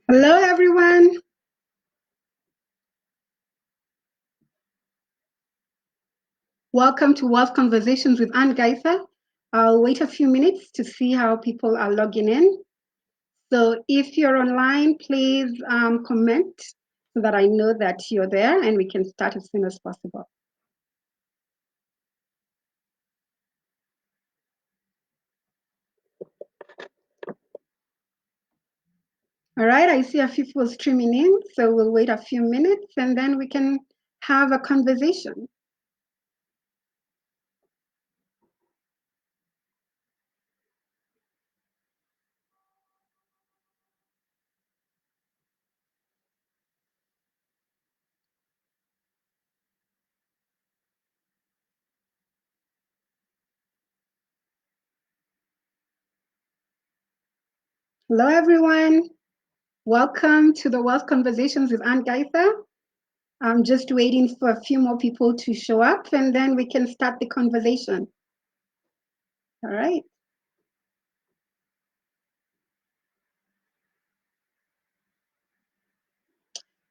Hello, everyone. Welcome to Wealth Conversations with Anne Gaitha. I'll wait a few minutes to see how people are logging in. So if you're online, please comment so that I know that you're there and we can start as soon as possible. All right, I see a few people streaming in, so we'll wait a few minutes and then we can have a conversation. Hello, everyone. Welcome to the Wealth Conversations with Anne Gaitha. I'm just waiting for a few more people to show up and then we can start the conversation. All right.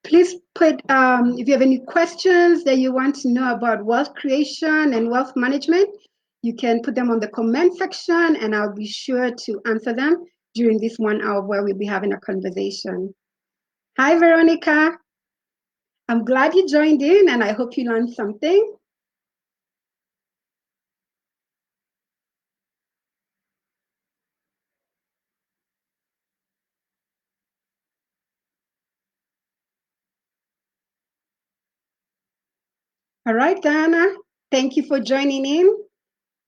Please put, if you have any questions that you want to know about wealth creation and wealth management, you can put them on the comment section and I'll be sure to answer them during this 1 hour where we'll be having a conversation. Hi, Veronica. I'm glad you joined in and I hope you learned something. All right, Diana, thank you for joining in.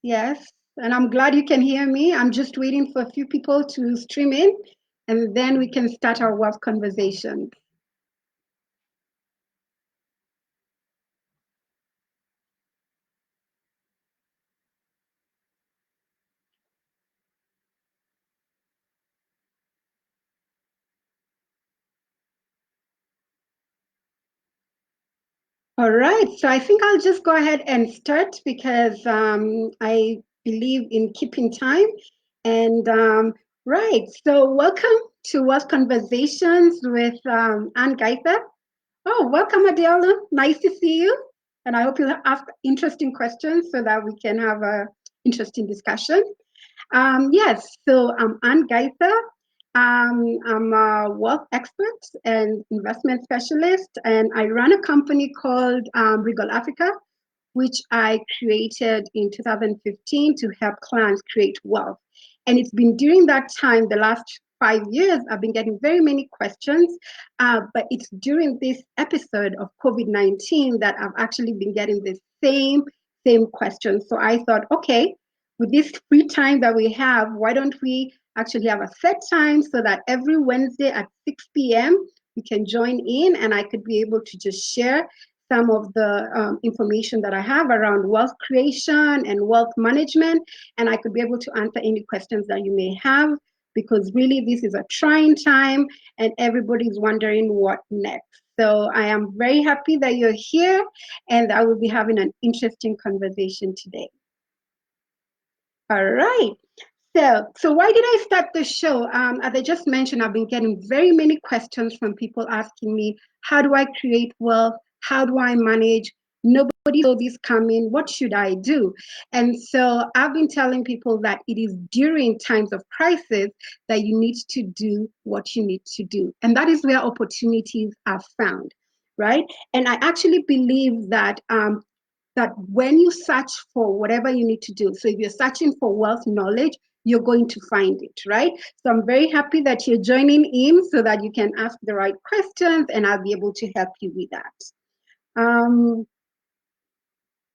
Yes, and I'm glad you can hear me. I'm just waiting for a few people to stream in and then we can start our wealth conversation. All right, so I think I'll just go ahead and start because I believe in keeping time. And right, so welcome to Wealth Conversations with Anne Gaitha. Oh, welcome, Adela. Nice to see you. And I hope you'll ask interesting questions so that we can have a interesting discussion. Yes, so I'm Anne Gaitha. I'm a wealth expert and investment specialist, and I run a company called Regal Africa, which I created in 2015 to help clients create wealth. And it's been during that time, the last 5 years, I've been getting very many questions, but it's during this episode of COVID-19 that I've actually been getting the same questions. So I thought, okay, with this free time that we have, why don't we actually have a set time so that every Wednesday at 6 p.m. we can join in and I could be able to just share some of the information that I have around wealth creation and wealth management, and I could be able to answer any questions that you may have because really this is a trying time and everybody's wondering what next. So I am very happy that you're here and I will be having an interesting conversation today. All right. So why did I start the show? As I just mentioned, I've been getting very many questions from people asking me, how do I create wealth? How do I manage? Nobody saw this coming. What should I do? And so I've been telling people that it is during times of crisis that you need to do what you need to do. And that is where opportunities are found, right? And I actually believe that when you search for whatever you need to do, so if you're searching for wealth knowledge, you're going to find it, right? So I'm very happy that you're joining in so that you can ask the right questions and I'll be able to help you with that.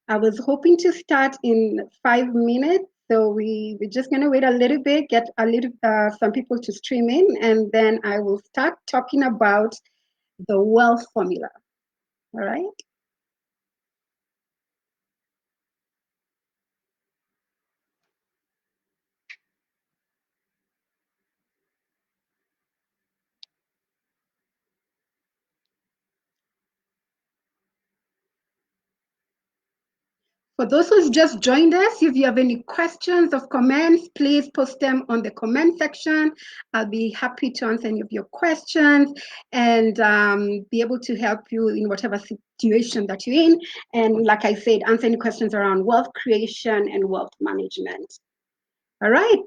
I was hoping to start in 5 minutes. So we're just going to wait a little bit, get some people to stream in, and then I will start talking about the wealth formula. All right. For those who's just joined us, if you have any questions or comments, please post them on the comment section. I'll be happy to answer any of your questions and be able to help you in whatever situation that you're in. And like I said, answer any questions around wealth creation and wealth management. All right.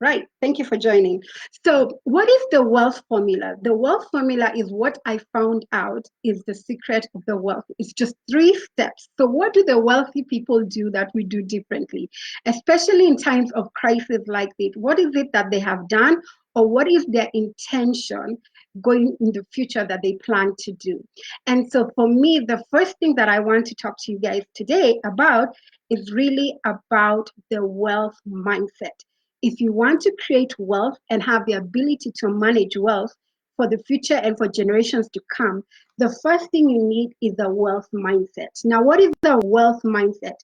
Right. Thank you for joining. So, what is the wealth formula? The wealth formula is what I found out is the secret of the wealth. It's just 3 steps. So, what do the wealthy people do that we do differently, especially in times of crisis like this? What is it that they have done, or what is their intention going in the future that they plan to do? And so, for me, the first thing that I want to talk to you guys today about is really about the wealth mindset. If you want to create wealth and have the ability to manage wealth for the future and for generations to come, the first thing you need is a wealth mindset. Now, what is the wealth mindset?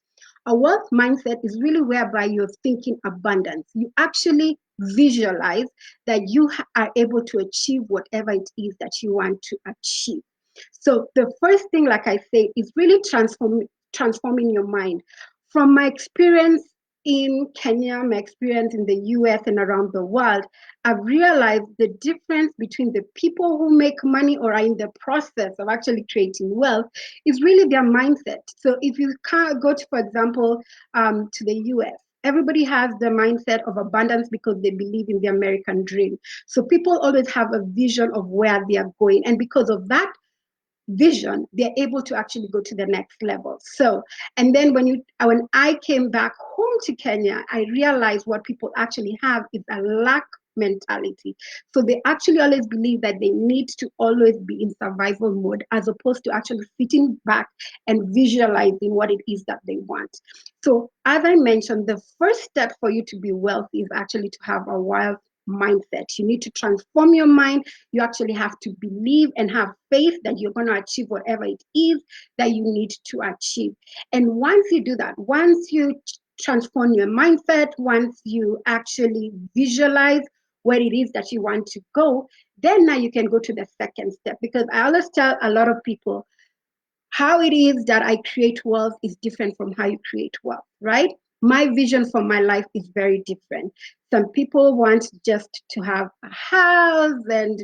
A wealth mindset is really whereby you're thinking abundance. You actually visualize that you are able to achieve whatever it is that you want to achieve. So the first thing, like I say, is really transforming your mind. From my experience in Kenya, my experience in the US and around the world, I've realized the difference between the people who make money or are in the process of actually creating wealth is really their mindset. So if you can't go to, for example, to the US, everybody has the mindset of abundance because they believe in the American dream. So people always have a vision of where they are going. And because of that, vision, they're able to actually go to the next level. So, and then when I came back home to Kenya, I realized what people actually have is a lack mentality. So they actually always believe that they need to always be in survival mode as opposed to actually sitting back and visualizing what it is that they want. So as I mentioned, the first step for you to be wealthy is actually to have a wild mindset. You need to transform your mind. You actually have to believe and have faith that you're going to achieve whatever it is that you need to achieve. And once you do that, once you transform your mindset, once you actually visualize where it is that you want to go, then now you can go to the second step. Because I always tell a lot of people, how it is that I create wealth is different from how you create wealth, right? My vision for my life is very different. Some people want just to have a house and,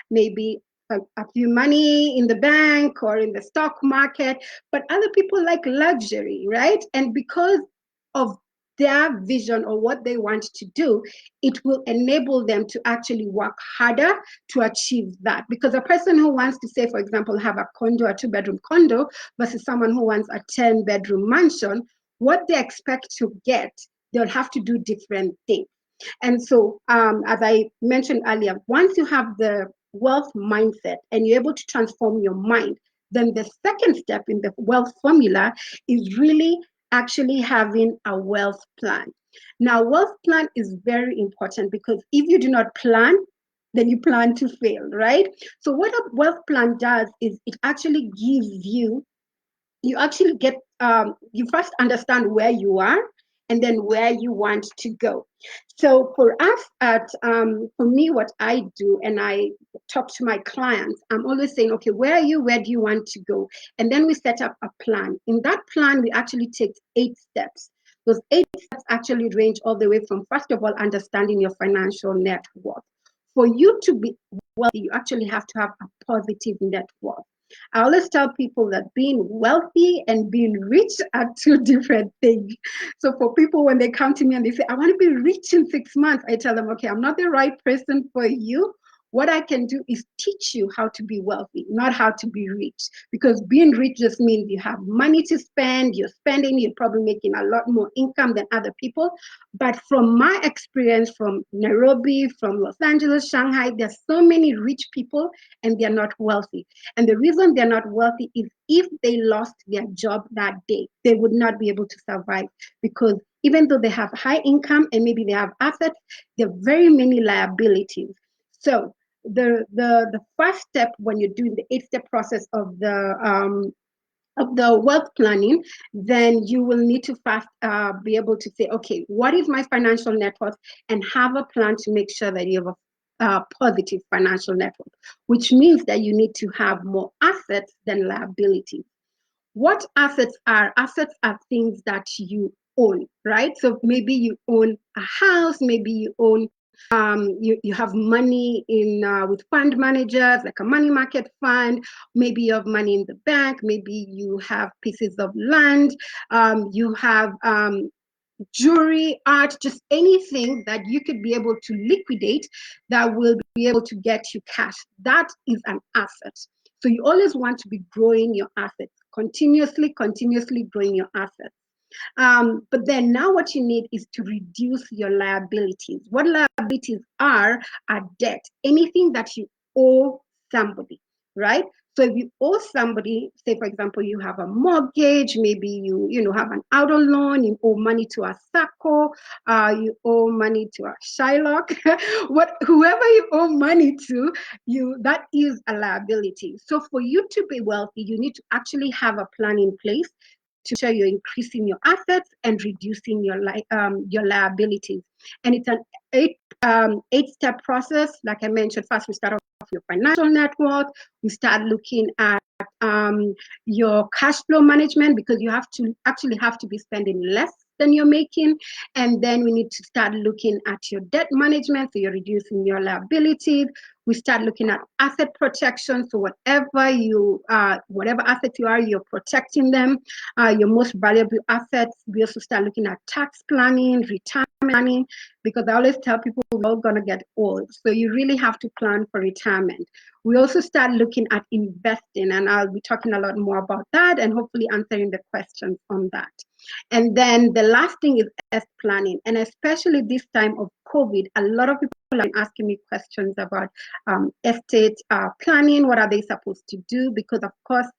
maybe a few money in the bank or in the stock market, but other people like luxury, right? And because of their vision or what they want to do, it will enable them to actually work harder to achieve that. Because a person who wants to, say, for example, have a condo, a 2-bedroom condo, versus someone who wants a 10-bedroom mansion, what they expect to get, they'll have to do different things. And so, as I mentioned earlier, once you have the wealth mindset and you're able to transform your mind, then the second step in the wealth formula is really actually having a wealth plan. Now, wealth plan is very important because if you do not plan, then you plan to fail, right? So what a wealth plan does is it actually gives you actually get you first understand where you are and then where you want to go. So for us for me, what I do, and I talk to my clients, I'm always saying, okay, where are you, where do you want to go? And then we set up a plan. In that plan, we actually take 8 steps. Those 8 steps actually range all the way from, first of all, understanding your financial net worth. For you to be wealthy, you actually have to have a positive net worth. I always tell people that being wealthy and being rich are 2 different things. So for people, when they come to me and they say, I want to be rich in 6 months, I tell them, okay, I'm not the right person for you. What I can do is teach you how to be wealthy, not how to be rich. Because being rich just means you have money to spend, you're spending, you're probably making a lot more income than other people. But from my experience from Nairobi, from Los Angeles, Shanghai, there's so many rich people and they're not wealthy. And the reason they're not wealthy is if they lost their job that day, they would not be able to survive, because even though they have high income and maybe they have assets, there are very many liabilities. So the first step when you're doing the 8 step process of the wealth planning, then you will need to first be able to say, okay, what is my financial net worth, and have a plan to make sure that you have a positive financial net worth, which means that you need to have more assets than liabilities. What assets are? Assets are things that you own, right? So maybe you own a house, maybe you own you have money in with fund managers like a money market fund, maybe you have money in the bank, maybe you have pieces of land, you have jewelry, art, just anything that you could be able to liquidate that will be able to get you cash. That is an asset. So you always want to be growing your assets, continuously growing your assets. But then now what you need is to reduce your liabilities. What liabilities are debt, anything that you owe somebody, right? So if you owe somebody, say for example, you have a mortgage, maybe you have an auto loan, you owe money to a SACCO, you owe money to a Shylock, whoever you owe money to, that is a liability. So for you to be wealthy, you need to actually have a plan in place to ensure you're increasing your assets and reducing your liabilities. And it's an eight-step process. Like I mentioned, first we start off with your financial network. We start looking at your cash flow management, because you actually have to be spending less than you're making. And then we need to start looking at your debt management, so you're reducing your liabilities. We start looking at asset protection, so whatever assets you are, you're protecting them, your most valuable assets. We also start looking at tax planning, retirement planning, because I always tell people we're all gonna get old, so you really have to plan for retirement. We also start looking at investing, and I'll be talking a lot more about that and hopefully answering the questions on that. And then the last thing is estate planning. And especially this time of COVID, a lot of people are asking me questions about estate planning. What are they supposed to do? Because of course,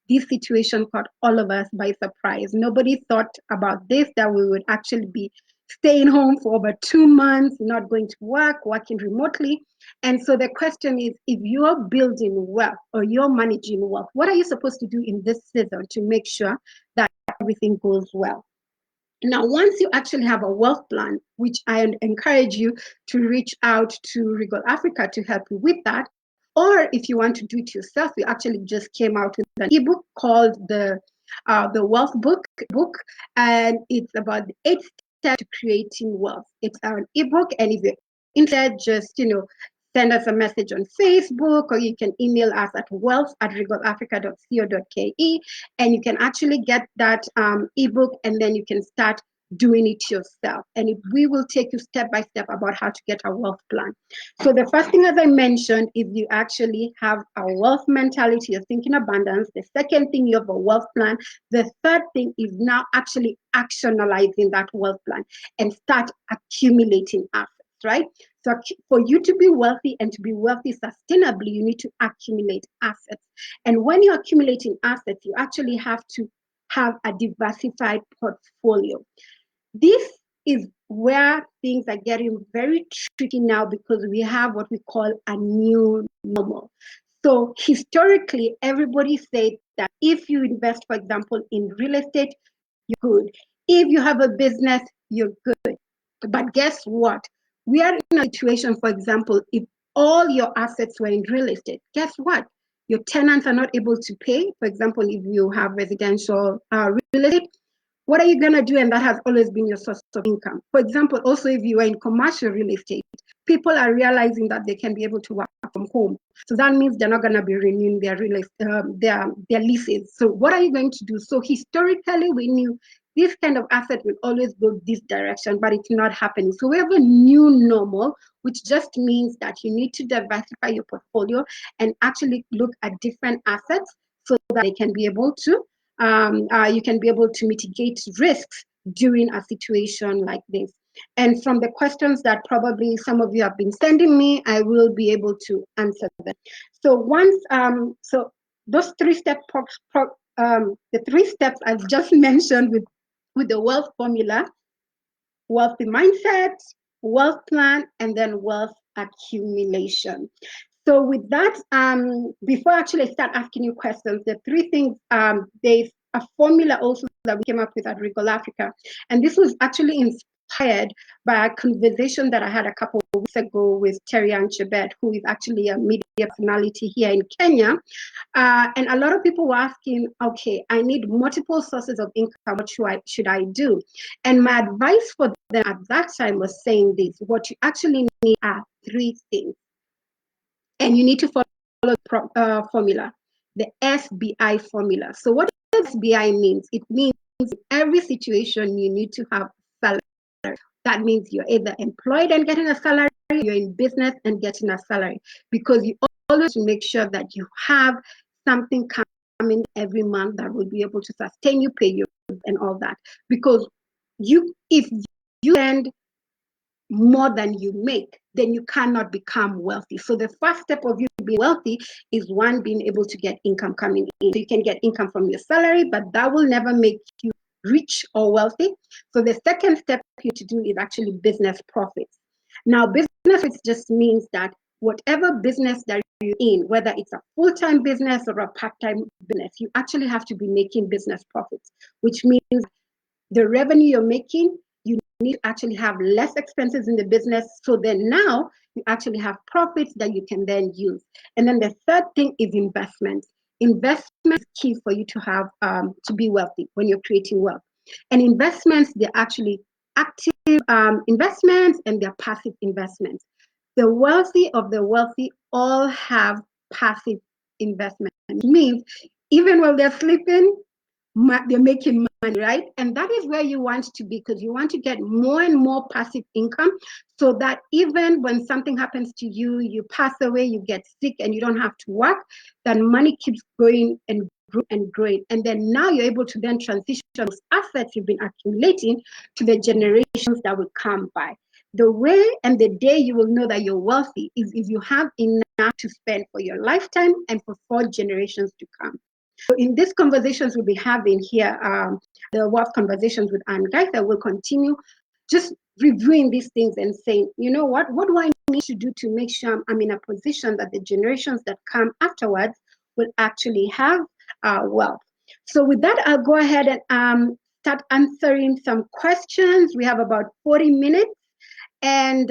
this situation caught all of us by surprise. Nobody thought about this, that we would actually be staying home for over 2 months, not going to work, working remotely. And so the question is, if you're building wealth or you're managing wealth, what are you supposed to do in this season to make sure that everything goes well? Now, once you actually have a wealth plan, which I encourage you to reach out to Regal Africa to help you with that, or if you want to do it yourself, we actually just came out with an ebook called the Wealth Book, and it's about the 8 steps to creating wealth. It's an ebook, and if you're interested, just send us a message on Facebook, or you can email us at wealth@regalafrica.co.ke, and you can actually get that ebook, and then you can start doing it yourself. And we will take you step by step about how to get a wealth plan. So the first thing, as I mentioned, is you actually have a wealth mentality, you're thinking abundance. The second thing, you have a wealth plan. The third thing is now actually actionalizing that wealth plan and start accumulating assets, right? So for you to be wealthy and to be wealthy sustainably, you need to accumulate assets. And when you're accumulating assets, you actually have to have a diversified portfolio. This is where things are getting very tricky now, because we have what we call a new normal. So historically, everybody said that if you invest, for example, in real estate, you're good. If you have a business, you're good. But guess what? We are in a situation, for example, if all your assets were in real estate, guess what? Your tenants are not able to pay. For example, if you have residential real estate, what are you going to do? And that has always been your source of income. For example, also, if you are in commercial real estate, people are realizing that they can be able to work from home. So that means they're not going to be renewing their leases. So what are you going to do? So historically, we knew this kind of asset will always go this direction, but it's not happening. So we have a new normal, which just means that you need to diversify your portfolio and actually look at different assets so that they can be able to you can be able to mitigate risks during a situation like this. And from the questions that probably some of you have been sending me, I will be able to answer them. So so those 3 steps, the 3 steps I've just mentioned with the wealth formula: wealthy mindset, wealth plan, and then wealth accumulation. So with that, before I actually start asking you questions, the 3 things, there's a formula also that we came up with at Regal Africa. And this was actually inspired inspired by a conversation that I had a couple of weeks ago with Terry Ann Chebet, who is actually a media personality here in Kenya. And a lot of people were asking, okay, I need multiple sources of income. What should I do? And my advice for them at that time was saying this: what you actually need are three things, and you need to follow the formula, the SBI formula. So what SBI means? It means in every situation you need to have salary. That means you're either employed and getting a salary, you're in business and getting a salary, because you always make sure that you have something coming every month that will be able to sustain you, pay you, and all that. Because if you spend more than you make, then you cannot become wealthy. So the first step of you being wealthy is one, being able to get income coming in. So you can get income from your salary, but that will never make you rich or wealthy. So the second step you to do is actually business profits. Now, business profits just means that whatever business that you're in, whether it's a full-time business or a part-time business, you actually have to be making business profits, which means the revenue you're making, you need to actually have less expenses in the business. So then now you actually have profits that you can then use. And then the third thing is investment. Investment is key for you to have to be wealthy when you're creating wealth. And investments, they're actually active investments and they're passive investments. The wealthy of the wealthy all have passive investment. It means even while they're sleeping, they're making money, right? And that is where you want to be, because you want to get more and more passive income, so that even when something happens to you, you pass away, you get sick, and you don't have to work, then money keeps growing and growing. And then now you're able to then transition those assets you've been accumulating to the generations that will come by. The way and the day you will know that you're wealthy is if you have enough to spend for your lifetime and for 4 generations to come. So in these conversations we'll be having here, the Wealth Conversations with Anne Gaitha, will continue just reviewing these things and saying, you know what do I need to do to make sure I'm in a position that the generations that come afterwards will actually have wealth. So with that, I'll go ahead and start answering some questions. We have about 40 minutes. And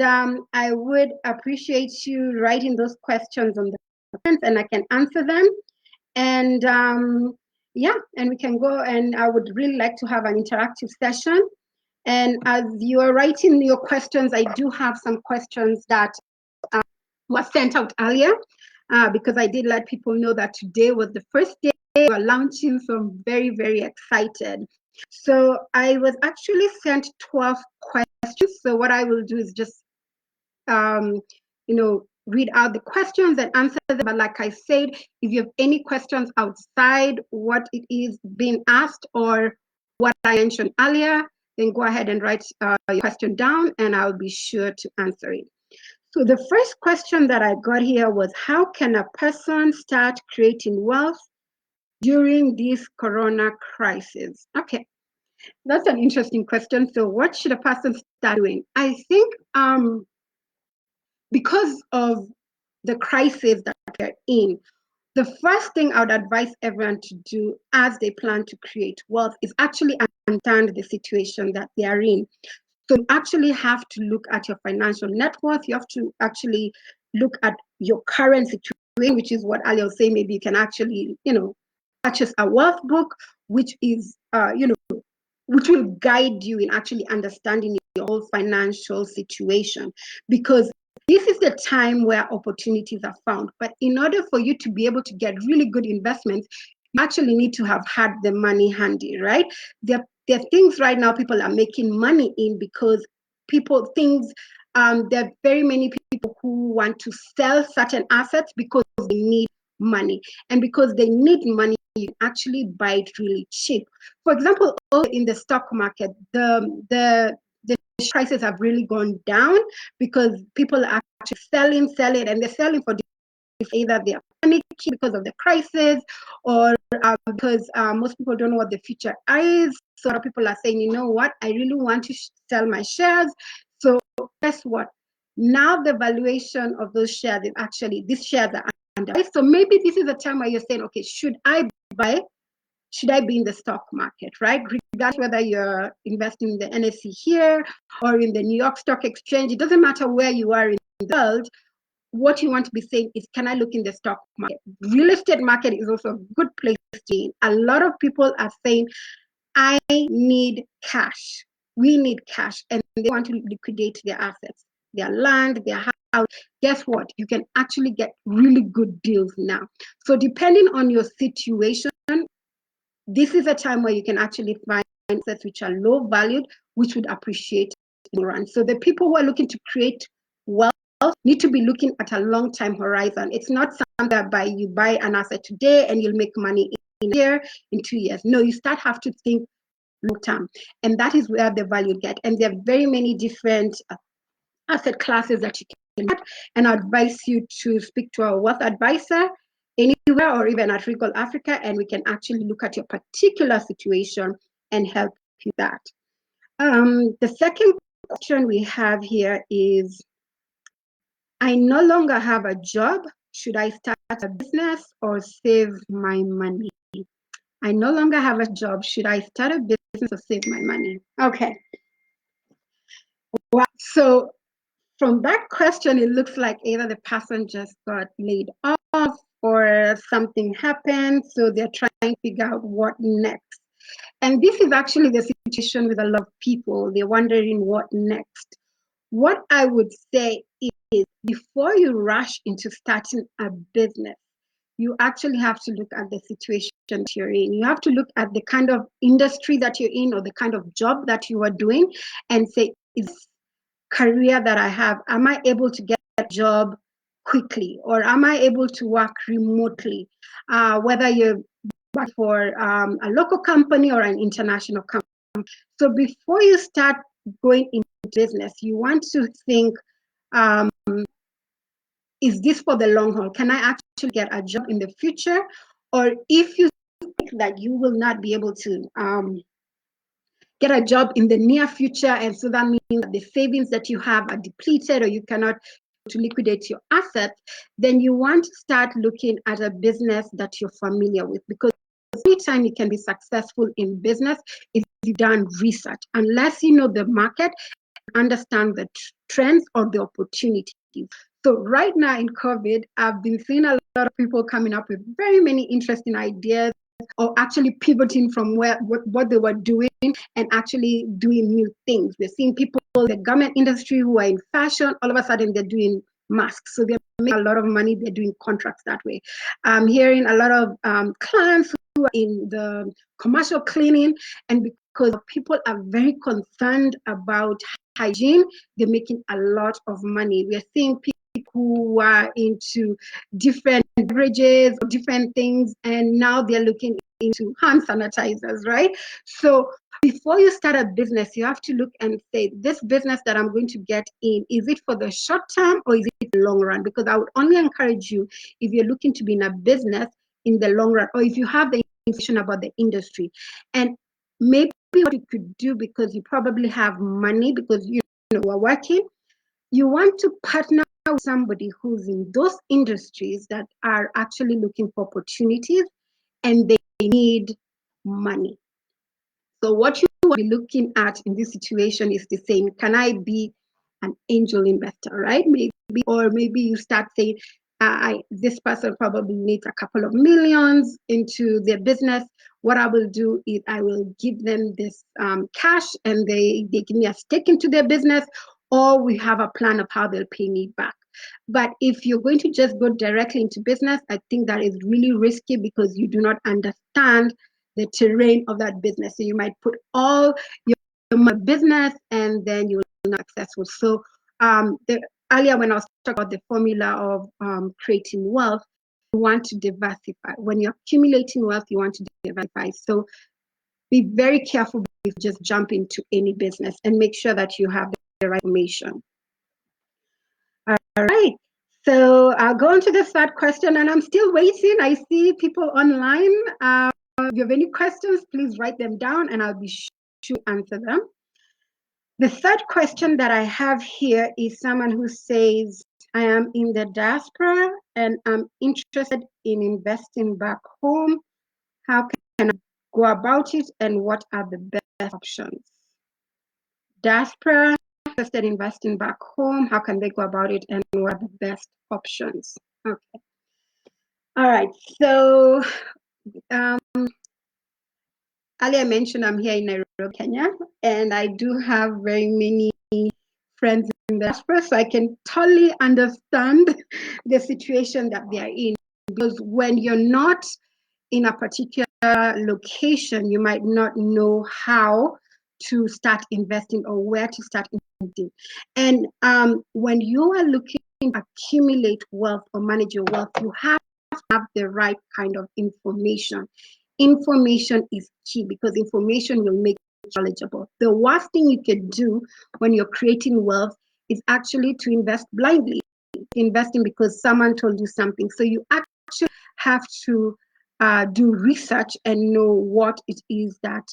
I would appreciate you writing those questions on the comments, and I can answer them. And yeah, and we can go, and I would really like to have an interactive session. And as you are writing your questions, I do have some questions that were sent out earlier, because I did let people know that today was the first day we were launching, so I'm very, very excited. So I was actually sent 12 questions. So what I will do is just, read out the questions and answer them. But like I said, if you have any questions outside what it is being asked or what I mentioned earlier, then go ahead and write your question down and I'll be sure to answer it. So the first question that I got here was, how can a person start creating wealth during this corona crisis? Okay, that's an interesting question. So what should a person start doing? I think because of the crisis that they're in, the first thing I would advise everyone to do as they plan to create wealth is actually understand the situation that they are in. So you actually have to look at your financial net worth. You have to actually look at your current situation, which is what Ali was saying. Maybe you can actually, purchase a wealth book, which is, which will guide you in actually understanding your whole financial situation, because this is the time where opportunities are found. But in order for you to be able to get really good investments, you actually need to have had the money handy, right? There are things right now people are making money in because there are very many people who want to sell certain assets because they need money. And because they need money, you actually buy it really cheap. For example, in the stock market, the prices have really gone down because people are actually selling, and they're selling for either they are panicking because of the crisis, or because most people don't know what the future is. So a lot of people are saying, you know what, I really want to sell my shares. So guess what? Now the valuation of those shares is actually, these shares are under. So maybe this is a time where you're saying, okay, should I buy should I be in the stock market, right? Regardless whether you're investing in the NSE here or in the New York Stock Exchange, it doesn't matter where you are in the world. What you want to be saying is, can I look in the stock market? Real estate market is also a good place to be in. A lot of people are saying, I need cash. We need cash. And they want to liquidate their assets, their land, their house. Guess what? You can actually get really good deals now. So depending on your situation, this is a time where you can actually find assets which are low valued, which would appreciate in the run. So the people who are looking to create wealth need to be looking at a long time horizon. It's not something that you buy an asset today and you'll make money in a year, in 2 years. No, you have to think long term, and that is where the value get. And there are very many different asset classes that you can get, and I advise you to speak to a wealth advisor anywhere or even at Regal Africa, and we can actually look at your particular situation and help you that. The second question we have here is, I no longer have a job. Should I start a business or save my money? I no longer have a job. Should I start a business or save my money? Okay. Well, so from that question, it looks like either the person just got laid off or something happened. So they're trying to figure out what next. And this is actually the situation with a lot of people. They're wondering what next. What I would say is, before you rush into starting a business, you actually have to look at the situation that you're in. You have to look at the kind of industry that you're in or the kind of job that you are doing and say, is this career that I have, am I able to get a job quickly, or am I able to work remotely? Whether you're working for a local company or an international company. So before you start going into business, you want to think, is this for the long haul? Can I actually get a job in the future? Or if you think that you will not be able to get a job in the near future, and so that means that the savings that you have are depleted or you cannot to liquidate your assets, then you want to start looking at a business that you're familiar with, because every time you can be successful in business if you've done research. Unless you know the market, understand the trends or the opportunities. So right now in COVID, I've been seeing a lot of people coming up with very many interesting ideas, or actually pivoting from what they were doing and actually doing new things. We're seeing people in the garment industry who are in fashion, all of a sudden they're doing masks. So they're making a lot of money, they're doing contracts that way. I'm hearing a lot of clients who are in the commercial cleaning, and because people are very concerned about hygiene, they're making a lot of money. We're seeing people who are into different beverages or different things, and now they're looking into hand sanitizers, right? So before you start a business, you have to look and say, this business that I'm going to get in, is it for the short term or is it the long run? Because I would only encourage you, if you're looking to be in a business in the long run, or if you have the information about the industry. And maybe what you could do, because you probably have money, because you are working, you want to partner with somebody who's in those industries that are actually looking for opportunities and they need money. So what you will be looking at in this situation is the same. Can I be an angel investor, right? Maybe you start saying, this person probably needs a couple of millions into their business. What I will do is I will give them this cash, and they give me a stake into their business, or we have a plan of how they'll pay me back. But if you're going to just go directly into business, I think that is really risky, because you do not understand the terrain of that business. So you might put all your business and then you're not successful. So earlier when I was talking about the formula of creating wealth, you want to diversify. When you're accumulating wealth, you want to diversify. So be very careful if you just jump into any business, and make sure that you have the right information. All right. So I'll go on to the third question, and I'm still waiting. I see people online. If you have any questions, please write them down and I'll be sure to answer them. The third question that I have here is someone who says, I am in the diaspora and I'm interested in investing back home. How can I go about it, and what are the best options? Diaspora interested in investing back home, how can they go about it, and what are the best options? Okay. All right. So earlier I mentioned I'm here in Nairobi, Kenya, and I do have very many friends in the diaspora, so I can totally understand the situation that they are in. Because when you're not in a particular location, you might not know how to start investing or where to start investing. And when you are looking to accumulate wealth or manage your wealth, you have to have the right kind of information. Information is key because information will make you knowledgeable. The worst thing you can do when you're creating wealth is actually to invest blindly, investing because someone told you something. So you actually have to do research and know what it is that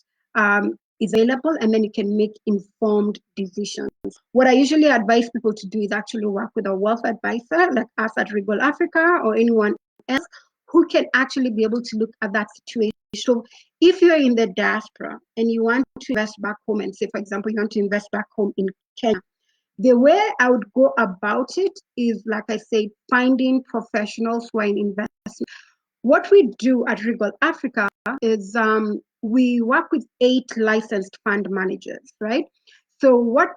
is available, and then you can make informed decisions. What I usually advise people to do is actually work with a wealth advisor like us at Regal Africa or anyone else who can actually be able to look at that situation. So if you're in the diaspora and you want to invest back home, and say, for example, you want to invest back home in Kenya, the way I would go about it is, like I said, finding professionals who are in investment. What we do at Regal Africa is we work with 8 licensed fund managers, right? So what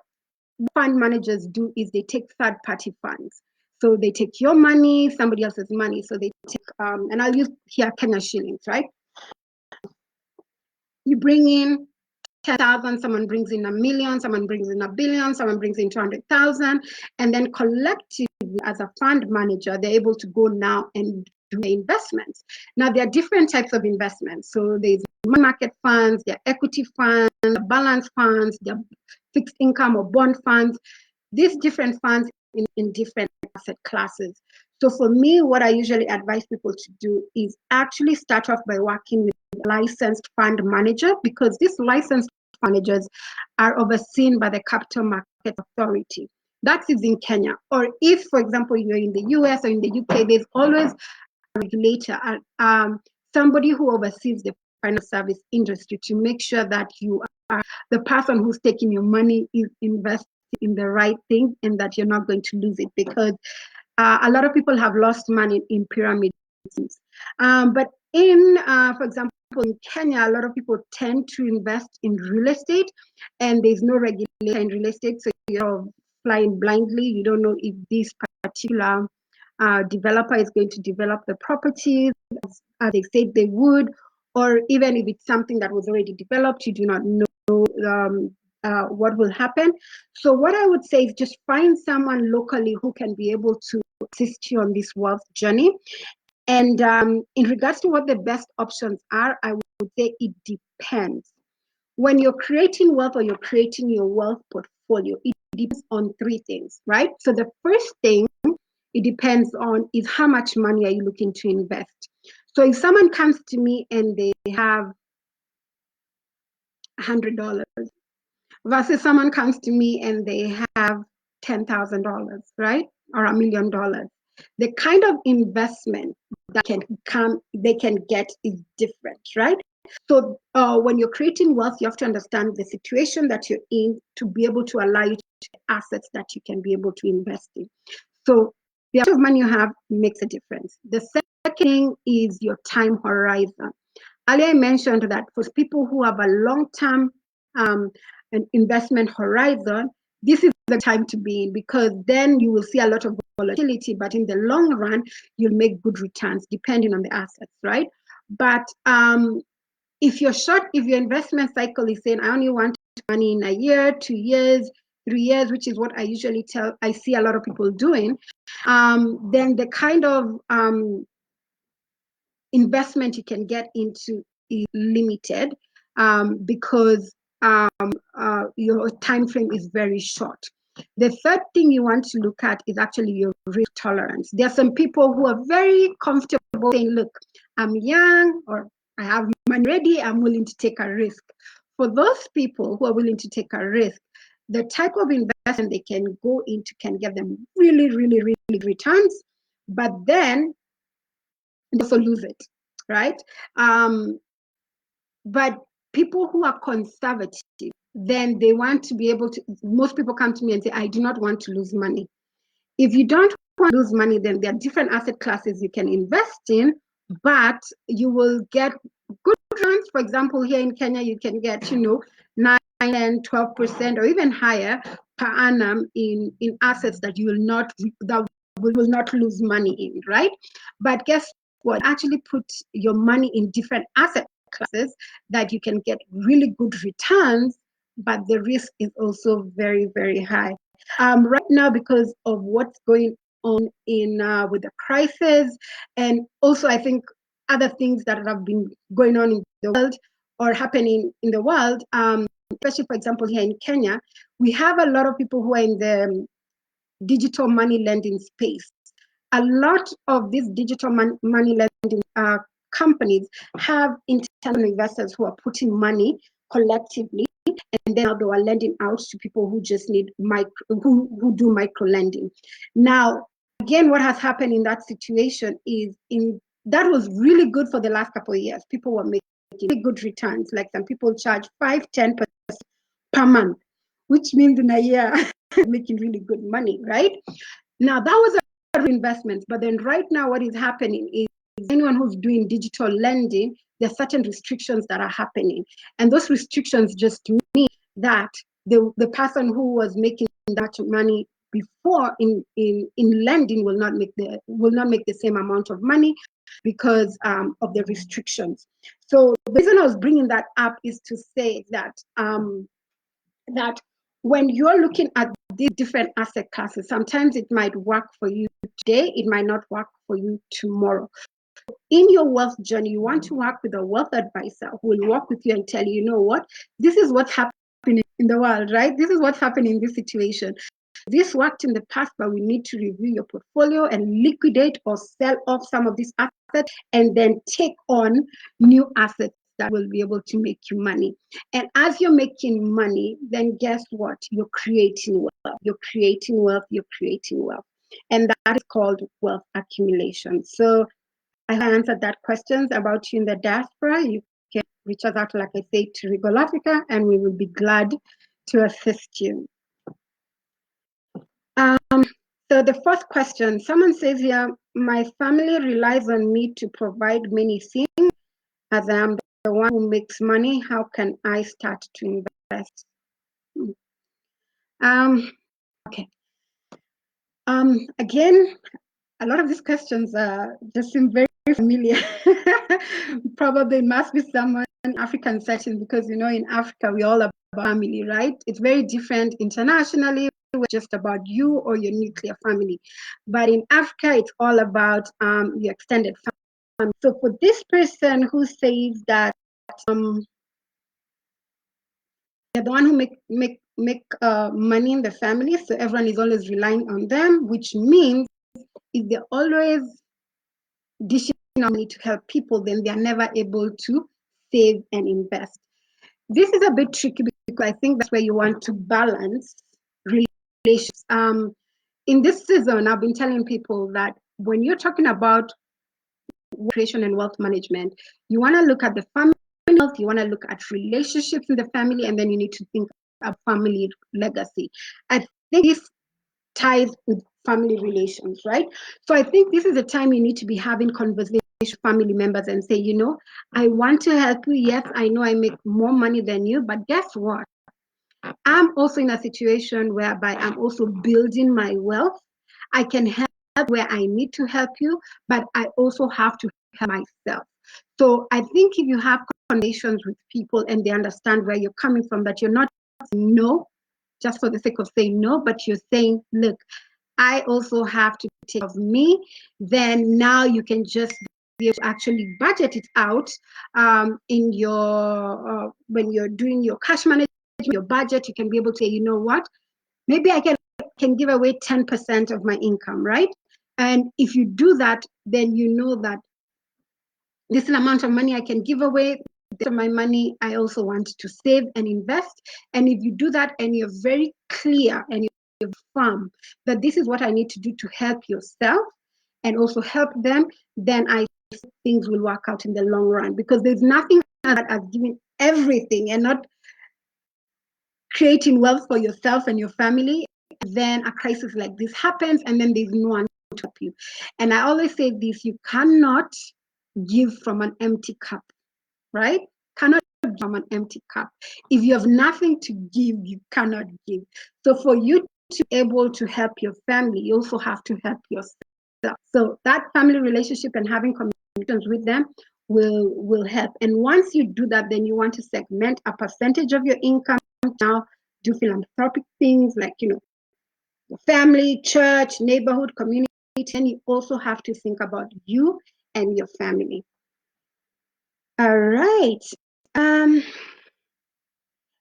fund managers do is they take third-party funds. So they take your money, somebody else's money. So they take, and I'll use here Kenya shillings, right? You bring in 10,000, someone brings in 1,000,000, someone brings in 1,billion, someone brings in 200,000, and then collectively as a fund manager, they're able to go now and do the investments. Now there are different types of investments. So there's money market funds, there are equity funds, balance funds, there are fixed income or bond funds. These different funds in different asset classes. So for me, what I usually advise people to do is actually start off by working with a licensed fund manager, because these licensed managers are overseen by the Capital Market Authority. That is in Kenya. Or if, for example, you're in the US or in the UK, there's always a regulator, somebody who oversees the financial service industry to make sure that you are the person who's taking your money is invested in the right thing and that you're not going to lose it, because a lot of people have lost money in pyramid schemes. But in, for example, in Kenya, a lot of people tend to invest in real estate, and there's no regulation in real estate, so you're flying blindly. You don't know if this particular developer is going to develop the properties as they said they would, or even if it's something that was already developed, you do not know what will happen. So what I would say is just find someone locally who can be able to assist you on this wealth journey. And in regards to what the best options are, I would say it depends. When you're creating wealth or you're creating your wealth portfolio, it depends on 3 things, right? So the first thing it depends on is how much money are you looking to invest. So if someone comes to me and they have $100 versus someone comes to me and they have $10,000, right? Or $1,000,000. The kind of investment that they can get is different, right? So when you're creating wealth, you have to understand the situation that you're in to be able to allow you to get assets that you can be able to invest in. So the amount of money you have makes a difference. The second thing is your time horizon. Earlier I mentioned that for people who have a long-term an investment horizon, this is the time to be in, because then you will see a lot of volatility, but in the long run, you'll make good returns depending on the assets, right? But if you're short, if your investment cycle is saying, I only want money in a year, 2 years, 3 years, which is what I usually I see a lot of people doing, then the kind of investment you can get into is limited, because your time frame is very short. The third thing you want to look at is actually your risk tolerance. There are some people who are very comfortable saying, look, I'm young, or I have money ready, I'm willing to take a risk. For those people who are willing to take a risk, the type of investment they can go into can get them really, really, really returns, but then they also lose it, right? But people who are conservative, then they want to be able to, most people come to me and say, I do not want to lose money. If you don't want to lose money, then there are different asset classes you can invest in, but you will get good returns. For example, here in Kenya, you can get, 9 and 12% or even higher per annum in assets that you will not lose money in, right? But guess what? Actually put your money in different asset classes that you can get really good returns, but the risk is also very, very high. Right now, because of what's going on in with the crisis, and also I think other things that have been going on in the world or happening in the world, especially for example here in Kenya, we have a lot of people who are in the digital money lending space. A lot of these digital money lending companies have internal investors who are putting money collectively, and then they are lending out to people who just need who do micro lending. Now, again, what has happened in that situation is that was really good for the last couple of years. People were making really good returns. Like some people charge 5-10% per month, which means in a year making really good money, right? Now that was a investment, but then right now what is happening is anyone who's doing digital lending, there are certain restrictions that are happening, and those restrictions just mean that the person who was making that money before in lending will not make the same amount of money because of the restrictions. So the reason I was bringing that up is to say that that when you're looking at these different asset classes, sometimes it might work for you today, it might not work for you tomorrow. In your wealth journey, you want to work with a wealth advisor who will work with you and tell you, you know what, this is what's happening in the world, right? This is what's happening in this situation. This worked in the past, but we need to review your portfolio and liquidate or sell off some of these assets and then take on new assets that will be able to make you money. And as you're making money, then guess what? You're creating wealth. You're creating wealth. You're creating wealth. And that is called wealth accumulation. So I answered that questions about you in the diaspora. You can reach us out, like I say, to Regal Africa, and we will be glad to assist you. So the first question, someone says here, my family relies on me to provide many things as I am the one who makes money. How can I start to invest? Okay. Again, a lot of these questions just seem very familiar. Probably it must be someone in African setting because, in Africa, we're all about family, right? It's very different internationally. We're just about you or your nuclear family. But in Africa, it's all about your extended family. So for this person who says that they're the one who make money in the family, so everyone is always relying on them, which means if they're always dishing out money to help people, then they're never able to save and invest. This is a bit tricky because I think that's where you want to balance relations. In this season, I've been telling people that when you're talking about creation and wealth management, you want to look at the family wealth, you want to look at relationships in the family, and then you need to think of family legacy. I think this ties with family relations, right? So I think this is the time you need to be having conversations with family members and say, I want to help you. Yes, I know I make more money than you, but guess what? I'm also in a situation whereby I'm also building my wealth. I can help where I need to help you, but I also have to help myself. So I think if you have conversations with people and they understand where you're coming from, that you're not saying no just for the sake of saying no, but you're saying, look, I also have to take care of me, then now you can just be able to actually budget it out in your when you're doing your cash management, your budget. You can be able to say, you know what, maybe I can give away 10% of my income, right? And if you do that, then you know that this is an amount of money I can give away. This of my money I also want to save and invest. And if you do that and you're very clear and you're firm that this is what I need to do to help yourself and also help them, then I think things will work out in the long run, because there's nothing as giving everything and not creating wealth for yourself and your family, then a crisis like this happens and then there's no one to help you. And I always say this, you cannot give from an empty cup, right? Cannot give from an empty cup. If you have nothing to give, you cannot give. So for you to be able to help your family, you also have to help yourself. So that family relationship and having communications with them will help. And once you do that, then you want to segment a percentage of your income. Now do philanthropic things like your family, church, neighborhood, community, and you also have to think about you and your family. All right.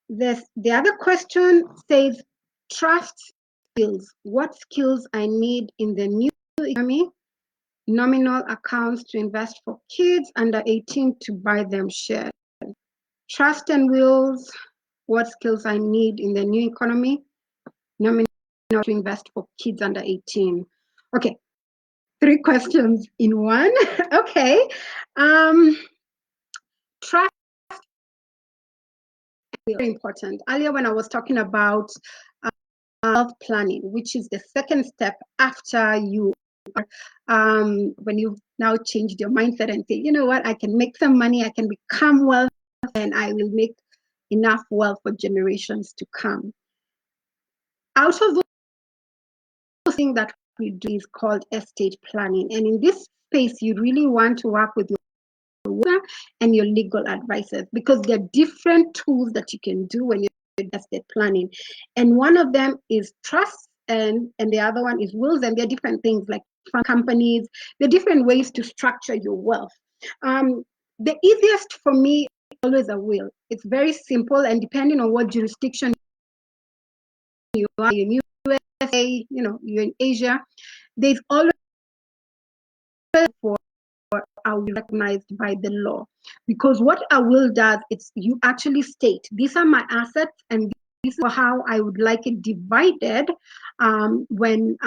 The other question says trust skills. What skills I need in the new economy? Nominal accounts to invest for kids under 18 to buy them shares. Trust and wills. What skills I need in the new economy? Nominal to invest for kids under 18. Okay, 3 questions in one. Okay. Trust is very important. Earlier when I was talking about wealth planning, which is the second step after you when you've now changed your mindset and say, you know what, I can make some money, I can become wealthy, and I will make enough wealth for generations to come. Out of those things that we do is called estate planning. And in this space, you really want to work with your lawyer and your legal advisors because there are different tools that you can do when you're estate planning. And one of them is trust, and the other one is wills, and they're different things like companies. There are different ways to structure your wealth. The easiest for me is always a will. It's very simple, and depending on what jurisdiction you are in USA, you're in Asia, there's always for are recognized by the law. Because what a will does, it's you actually state, these are my assets and this is how I would like it divided when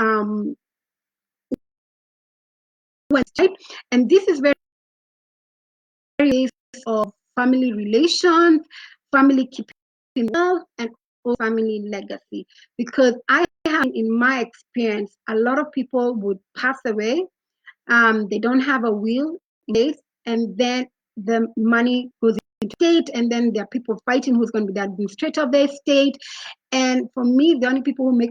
and this is very of family relations, family keeping wealth, and family legacy. Because I have, in my experience, a lot of people would pass away. They don't have a will in place, and then the money goes into state, and then there are people fighting who's going to be the administrator of the estate. And for me, the only people who make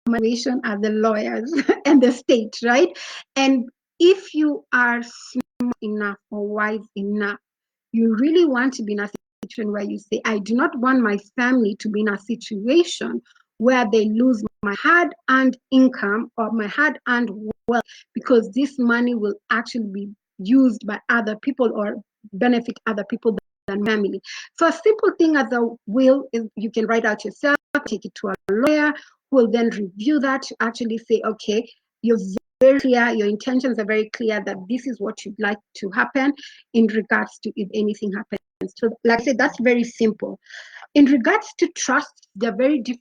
recommendation are the lawyers and the state, right? And if you are smart enough or wise enough, you really want to be in a situation where you say, I do not want my family to be in a situation where they lose my hard-earned income or my hard-earned wealth, because this money will actually be used by other people or benefit other people than family. So a simple thing as a will is you can write out yourself, take it to a lawyer who will then review that to actually say, okay, you're very clear, your intentions are very clear that this is what you'd like to happen in regards to if anything happens. So like I said, that's very simple. In regards to trust, they're very different